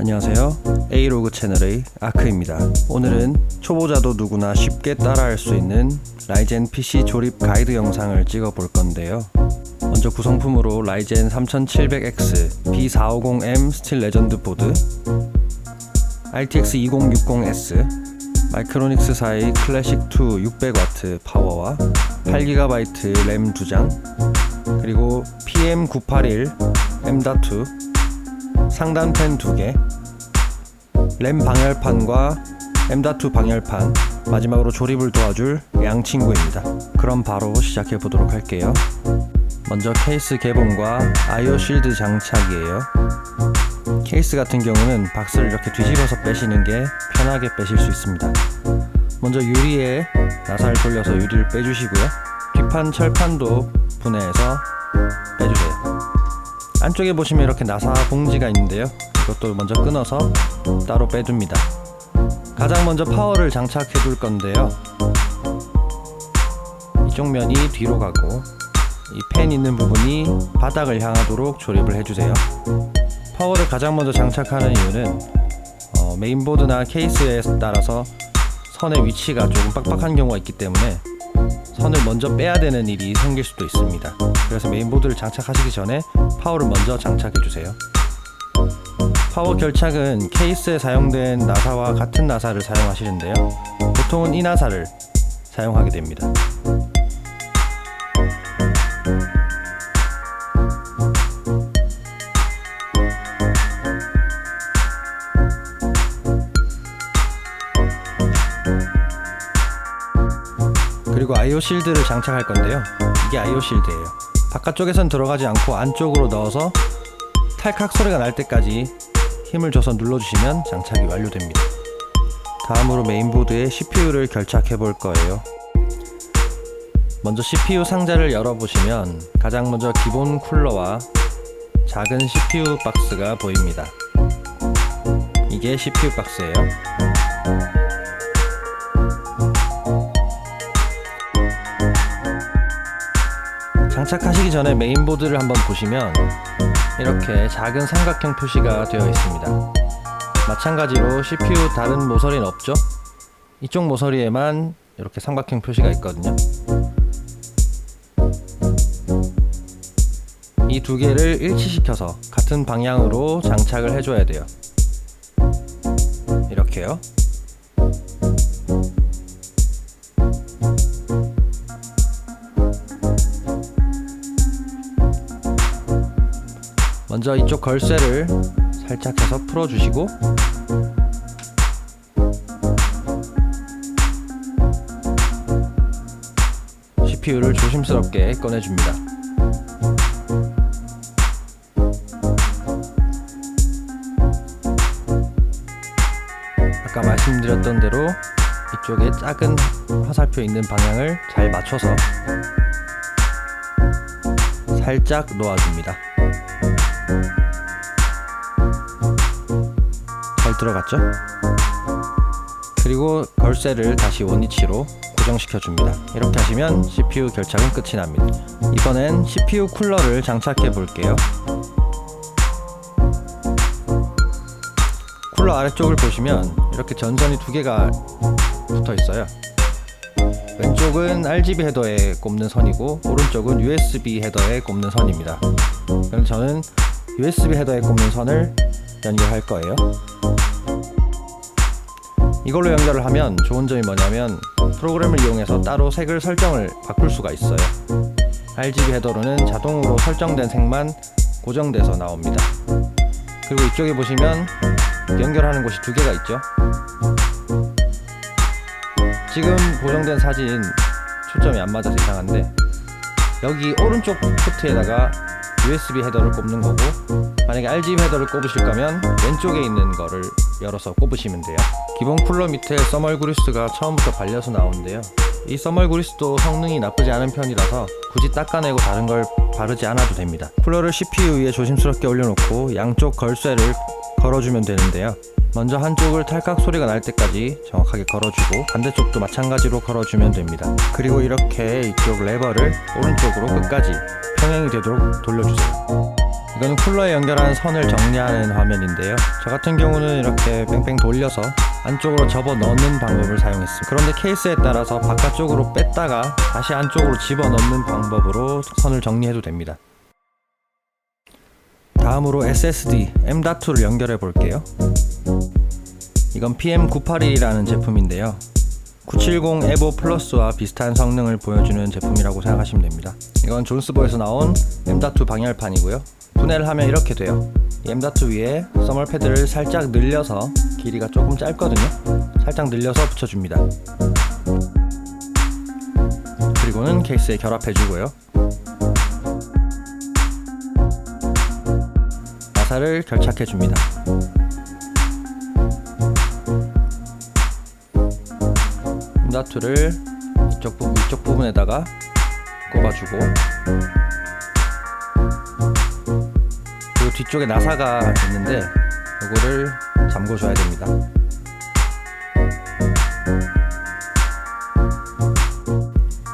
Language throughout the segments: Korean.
안녕하세요. A로그 채널의 아크입니다. 오늘은 초보자도 누구나 쉽게 따라할 수 있는 라이젠 PC 조립 가이드 영상을 찍어 볼 건데요. 먼저 구성품으로 라이젠 3700X B450M 스틸 레전드 보드, RTX 2060S, 마이크로닉스사의 클래식2 600W 파워와 8GB 램 2장, 그리고 PM981 M.2 상단펜 2개, 램 방열판과 M.2 방열판, 마지막으로 조립을 도와줄 양 친구입니다. 그럼 바로 시작해 보도록 할게요. 먼저 케이스 개봉과 IO 실드 장착이에요. 케이스 같은 경우는 박스를 이렇게 뒤집어서 빼시는 게 편하게 빼실 수 있습니다. 먼저 유리에 나사를 돌려서 유리를 빼주시고요. 뒷판 철판도 분해해서 빼주세요. 안쪽에 보시면 이렇게 나사 봉지가 있는데요, 이것도 먼저 끊어서 따로 빼줍니다. 가장 먼저 파워를 장착해 둘 건데요, 이쪽 면이 뒤로 가고 이 펜 있는 부분이 바닥을 향하도록 조립을 해주세요. 파워를 가장 먼저 장착하는 이유는 메인보드나 케이스에 따라서 선의 위치가 조금 빡빡한 경우가 있기 때문에 선을 먼저 빼야 되는 일이 생길 수도 있습니다. 그래서 메인보드를 장착하시기 전에 파워를 먼저 장착해 주세요. 파워 결착은 케이스에 사용된 나사와 같은 나사를 사용하시는데요, 보통은 이 나사를 사용하게 됩니다. 그리고 IO 실드를 장착할 건데요, 이게 IO 실드예요. 바깥쪽에선 들어가지 않고 안쪽으로 넣어서 탈칵 소리가 날 때까지 힘을 줘서 눌러주시면 장착이 완료됩니다. 다음으로 메인보드에 CPU를 결착해 볼 거예요. 먼저 CPU 상자를 열어보시면 가장 먼저 기본 쿨러와 작은 CPU 박스가 보입니다. 이게 CPU 박스예요. 장착하시기 전에 메인보드를 한번 보시면 이렇게 작은 삼각형 표시가 되어 있습니다. 마찬가지로 CPU 다른 모서리는 없죠? 이쪽 모서리에만 이렇게 삼각형 표시가 있거든요. 이 두 개를 일치시켜서 같은 방향으로 장착을 해줘야 돼요. 이렇게요. 먼저 이쪽 걸쇠를 살짝 해서 풀어주시고, CPU를 조심스럽게 꺼내줍니다. 아까 말씀드렸던 대로 이쪽에 작은 화살표 있는 방향을 잘 맞춰서 살짝 놓아줍니다. 잘 들어갔죠? 그리고 걸쇠를 다시 원위치로 고정시켜줍니다. 이렇게 하시면 CPU 결착은 끝이 납니다. 이번엔 CPU 쿨러를 장착해 볼게요. 쿨러 아래쪽을 보시면 이렇게 전선이 두 개가 붙어 있어요. 왼쪽은 RGB 헤더에 꼽는 선이고 오른쪽은 USB 헤더에 꼽는 선입니다. 그럼 저는 USB 헤더에 꼽는 선을 연결할 거예요. 이걸로 연결을 하면 좋은 점이 뭐냐면 프로그램을 이용해서 따로 색을 설정을 바꿀 수가 있어요. RGB 헤더로는 자동으로 설정된 색만 고정돼서 나옵니다. 그리고 이쪽에 보시면 연결하는 곳이 두 개가 있죠. 지금 고정된 사진 초점이 안 맞아서 이상한데, 여기 오른쪽 포트에다가 USB 헤더를 꼽는 거고, 만약에 RGB 헤더를 꼽으실 거면 왼쪽에 있는 거를 열어서 꼽으시면 돼요. 기본 쿨러 밑에 써멀 그리스가 처음부터 발려서 나오는데요, 이 써멀 그리스도 성능이 나쁘지 않은 편이라서 굳이 닦아내고 다른 걸 바르지 않아도 됩니다. 쿨러를 CPU 위에 조심스럽게 올려놓고 양쪽 걸쇠를 걸어주면 되는데요, 먼저 한쪽을 탈칵 소리가 날 때까지 정확하게 걸어주고 반대쪽도 마찬가지로 걸어주면 됩니다. 그리고 이렇게 이쪽 레버를 오른쪽으로 끝까지 평행이 되도록 돌려주세요. 이거는 쿨러에 연결한 선을 정리하는 화면인데요. 저 같은 경우는 이렇게 뺑뺑 돌려서 안쪽으로 접어 넣는 방법을 사용했습니다. 그런데 케이스에 따라서 바깥쪽으로 뺐다가 다시 안쪽으로 집어 넣는 방법으로 선을 정리해도 됩니다. 다음으로 SSD M.2를 연결해 볼게요. 이건 PM981이라는 제품인데요. 970 에보 플러스와 비슷한 성능을 보여주는 제품이라고 생각하시면 됩니다. 이건 존스보에서 나온 M.2 방열판이고요. 분해를 하면 이렇게 돼요. 이 M.2 위에 써멀 패드를 살짝 늘려서, 길이가 조금 짧거든요. 살짝 늘려서 붙여줍니다. 그리고는 케이스에 결합해주고요. 나사를 결착해줍니다. M.2를 이쪽 부분에다가 꼽아주고, 그리고 뒤쪽에 나사가 있는데 이거를 잠궈줘야 됩니다.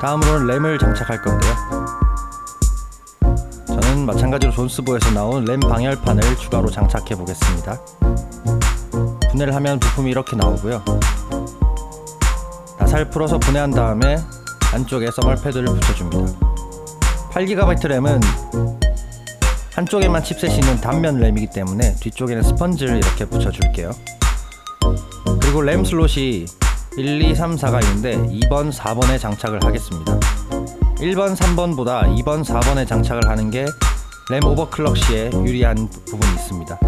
다음으로는 램을 장착할 건데요. 저는 마찬가지로 존스보에서 나온 램 방열판을 추가로 장착해 보겠습니다. 분해를 하면 부품이 이렇게 나오고요. 나사를 풀어서 분해한 다음에 안쪽에 써멀 패드를 붙여줍니다. 8GB 램은 한쪽에만 칩셋이 있는 단면 램이기 때문에 뒤쪽에는 스펀지를 이렇게 붙여줄게요. 그리고 램 슬롯이 1, 2, 3, 4가 있는데 2번, 4번에 장착을 하겠습니다. 1번, 3번보다 2번, 4번에 장착을 하는 게 램 오버클럭 시에 유리한 부분이 있습니다.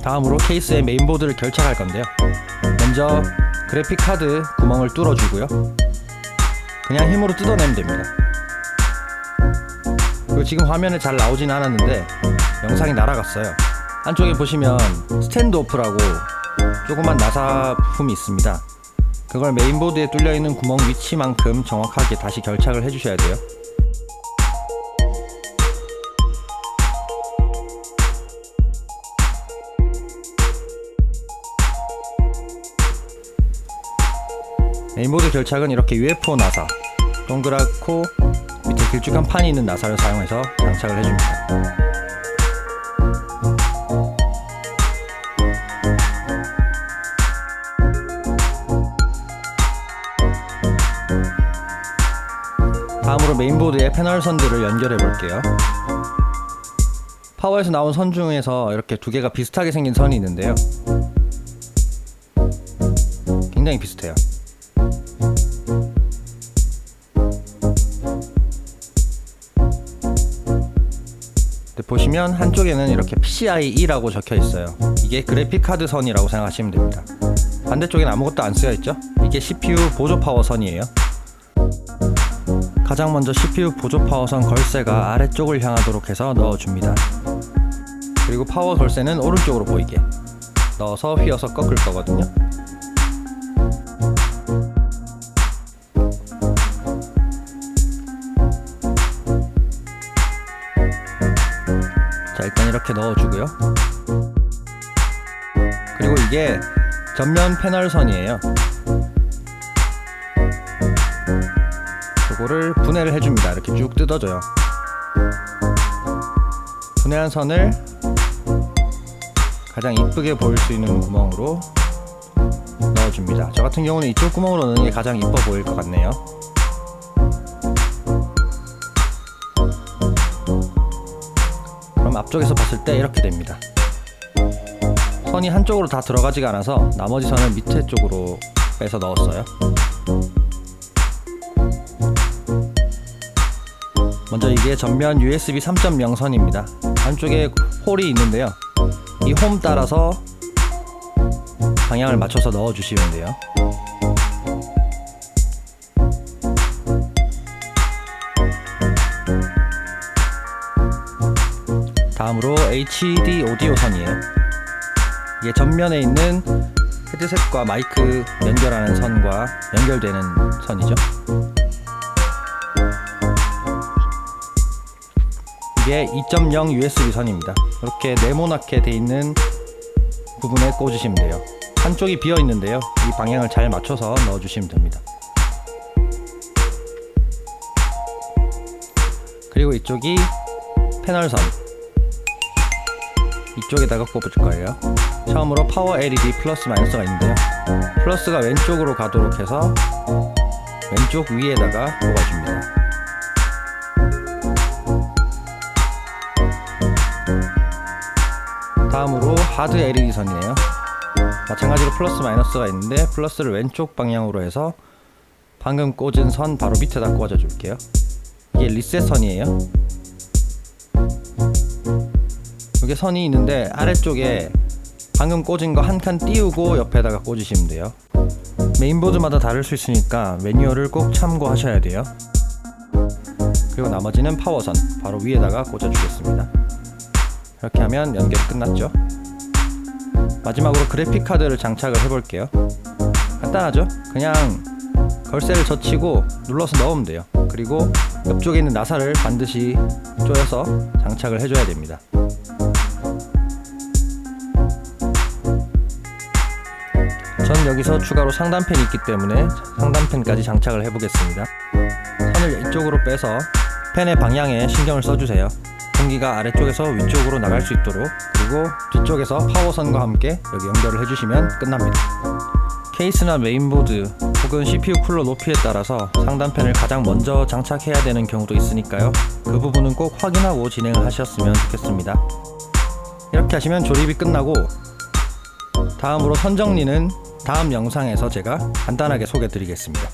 다음으로 케이스에 메인보드를 결착할 건데요. 먼저 그래픽 카드 구멍을 뚫어주고요. 그냥 힘으로 뜯어내면 됩니다. 그리고 지금 화면에 잘 나오진 않았는데 영상이 날아갔어요. 안쪽에 보시면 스탠드 오프라고 조그만 나사 부품이 있습니다. 그걸 메인보드에 뚫려있는 구멍 위치만큼 정확하게 다시 결착을 해주셔야 돼요. 메인보드 결착은 이렇게 UFO 나사, 동그랗고 밑에 길쭉한 판이 있는 나사를 사용해서 장착을 해줍니다. 다음으로 메인보드에 패널 선들을 연결해 볼게요. 파워에서 나온 선 중에서 이렇게 두 개가 비슷하게 생긴 선이 있는데요. 굉장히 비슷해요. 보시면 한쪽에는 이렇게 PCIe라고 적혀 있어요. 이게 그래픽 카드 선이라고 생각하시면 됩니다. 반대쪽엔 아무것도 안 쓰여 있죠? 이게 CPU 보조 파워 선이에요. 가장 먼저 CPU 보조 파워 선 걸쇠가 아래쪽을 향하도록 해서 넣어줍니다. 그리고 파워 걸쇠는 오른쪽으로 보이게 넣어서 휘어서 꺾을 거거든요. 자, 일단 이렇게 넣어주고요. 그리고 이게 전면 패널 선이에요. 이거를 분해를 해줍니다. 이렇게 쭉 뜯어줘요. 분해한 선을 가장 이쁘게 보일 수 있는 구멍으로 넣어줍니다. 저 같은 경우는 이쪽 구멍으로 넣는 게 가장 이뻐 보일 것 같네요. 그럼 앞쪽에서 봤을 때 이렇게 됩니다. 선이 한쪽으로 다 들어가지가 않아서 나머지 선을 밑에 쪽으로 빼서 넣었어요. 먼저 이게 전면 USB 3.0 선입니다. 한쪽에 홀이 있는데요. 이 홈 따라서 방향을 맞춰서 넣어주시면 돼요. 다음으로 HD 오디오 선이에요. 이게 전면에 있는 헤드셋과 마이크 연결하는 선과 연결되는 선이죠. 이게 2.0 USB 선입니다. 이렇게 네모나게 돼 있는 부분에 꽂으시면 돼요. 한쪽이 비어 있는데요. 이 방향을 잘 맞춰서 넣어주시면 됩니다. 그리고 이쪽이 패널선, 이쪽에다가 꼽을 거예요. 처음으로 파워 LED 플러스 마이너스가 있는데요, 플러스가 왼쪽으로 가도록 해서 왼쪽 위에다가 꼽아줍니다. 다음으로 하드 LED 선이에요. 마찬가지로 플러스 마이너스가 있는데 플러스를 왼쪽 방향으로 해서 방금 꽂은 선 바로 밑에다 꽂아 줄게요. 이게 리셋 선이에요. 여기 선이 있는데 아래쪽에 방금 꽂은 거 한 칸 띄우고 옆에다가 꽂으시면 돼요. 메인보드마다 다를 수 있으니까 매뉴얼을 꼭 참고하셔야 돼요. 그리고 나머지는 파워선 바로 위에다가 꽂아 주겠습니다. 이렇게 하면 연결이 끝났죠. 마지막으로 그래픽 카드를 장착을 해볼게요. 간단하죠? 그냥 걸쇠를 젖히고 눌러서 넣으면 돼요. 그리고 옆쪽에 있는 나사를 반드시 조여서 장착을 해줘야 됩니다. 전 여기서 추가로 상단팬이 있기 때문에 상단팬까지 장착을 해보겠습니다. 선을 이쪽으로 빼서 팬의 방향에 신경을 써주세요. 공기가 아래쪽에서 위쪽으로 나갈 수 있도록, 그리고 뒤쪽에서 파워선과 함께 여기 연결을 해주시면 끝납니다. 케이스나 메인보드 혹은 CPU 쿨러 높이에 따라서 상단팬을 가장 먼저 장착해야 되는 경우도 있으니까요, 그 부분은 꼭 확인하고 진행을 하셨으면 좋겠습니다. 이렇게 하시면 조립이 끝나고, 다음으로 선 정리는 다음 영상에서 제가 간단하게 소개해 드리겠습니다.